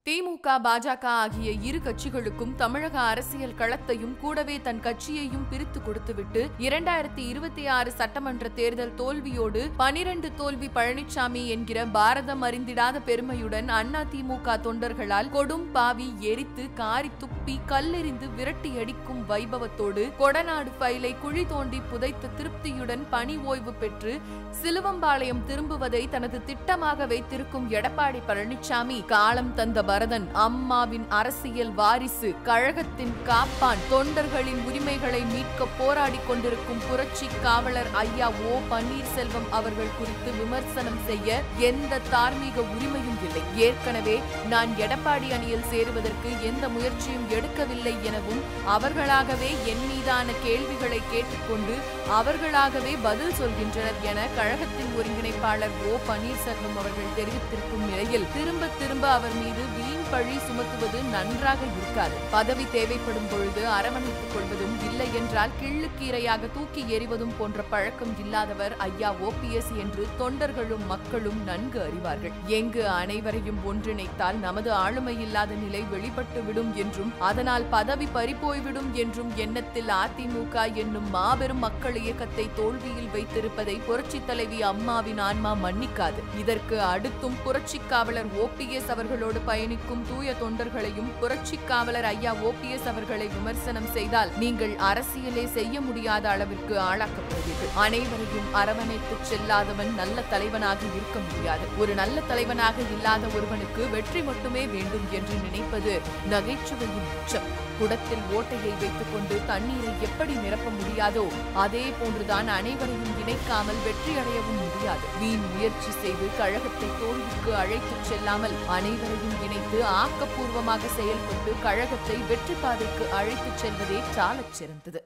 திமுக, பாஜக ஆகிய இரு கட்சிகளுக்கும் தமிழக அரசியல் களத்தையும் கூடவே தன் கட்சியையும் பிரித்து கொடுத்துவிட்டு 2026 சட்டமன்ற தேர்தல் தோல்வியோடு 12 தோல்வி பழனிசாமி என்கிற பாரதம் அறிந்திடாத பெருமையுடன் அதிமுக தொண்டர்களால் கொடும் பாவி எரித்து காரி துப்பி கல்லெறிந்து விரட்டியடிக்கும் வைபவத்தோடு கொடநாடு ஃபைலை குழி தோண்டி புதைத்த திருப்தியுடன் பணி ஓய்வு பெற்று சிலுவம்பாளையம் திரும்புவதை தனது திட்டமாக வைத்திருக்கும் எடப்பாடி பழனிசாமி காலம் தந்த பரதன், அம்மாவின் அரசியல் வாரிசு, கழகத்தின் காப்பான், தொண்டர்களின் உரிமைகளை மீட்க போராடி கொண்டிருக்கும் புரட்சி காவலர் ஐயா ஓ பன்னீர்செல்வம் அவர்கள் குறித்து விமர்சனம் செய்ய எந்த தார்மீக உரிமையும் இல்லை. ஏற்கனவே நான் எடப்பாடி அணியில் சேருவதற்கு எந்த முயற்சியும் எடுக்கவில்லை எனவும் அவர்களாகவே என் மீதான கேள்விகளை கேட்டுக்கொண்டு அவர்களாகவே பதில் சொல்கின்றனர் என கழகத்தின் ஒருங்கிணைப்பாளர் ஓ பன்னீர்செல்வம் அவர்கள் தெரிவித்திருக்கும் நிலையில் திரும்ப அவர் மீது வீண் பழி சுமத்துவது நன்றாக இருக்காது. பதவி தேவைப்படும் பொழுது அரவணைத்துக் கொள்வதும் இல்லை என்றால் கிள்ளுக்கீரையாக தூக்கி எறிவதும் போன்ற பழக்கம் இல்லாதவர் ஐயா ஓபிஎஸ் என்று தொண்டர்களும் மக்களும் நன்கு அறிவார்கள். எங்கு அனைவரையும் ஒன்றிணைத்தால் நமது ஆளுமை இல்லாத நிலை வெளிப்பட்டுவிடும் என்றும் அதனால் பதவி பறிபோய்விடும் என்றும் எண்ணத்தில் அதிமுக என்னும் மாபெரும் மக்கள் இயக்கத்தை தோல்வியில் வைத்திருப்பதை புரட்சித் தலைவி அம்மாவின் ஆன்மா மன்னிக்காது. இதற்கு அடுத்தும் புரட்சி காவலர் ஓபிஎஸ் அவர்களோடு பயணிக்கும் தூய தொண்டர்களையும் புரட்சி காவலர் ஐயா ஓபிஎஸ் அவர்களை விமர்சனம் செய்தால் நீங்கள் அரசியலே செய்ய முடியாத அளவிற்கு ஆளாக்கப்படுவீர்கள். அனைவரையும் அரவணைத்து செல்லாதவன் நல்ல தலைவனாக இருக்க முடியாது. ஒரு நல்ல தலைவனாக இல்லாத ஒருவனுக்கு வெற்றி மட்டுமே வேண்டும் என்று நினைப்பது நகைச்சுவையின் உச்சம். குடத்தில் ஓட்டையை வைத்துக் கொண்டு தண்ணீரை எப்படி நிரப்ப முடியாதோ அதே போன்றுதான் அனைவரையும் இணைக்காமல் வெற்றியடையவும் முடியாது. வீண் முயற்சி செய்து கழகத்தை தோல்விக்கு அழைத்துச் செல்லாமல் அனைவரையும் இணைத்து ஆக்கப்பூர்வமாக செயல்பட்டு கழகத்தை வெற்றி பாதைக்கு அழைத்துச் செல்வதே சாலச் சிறந்தது.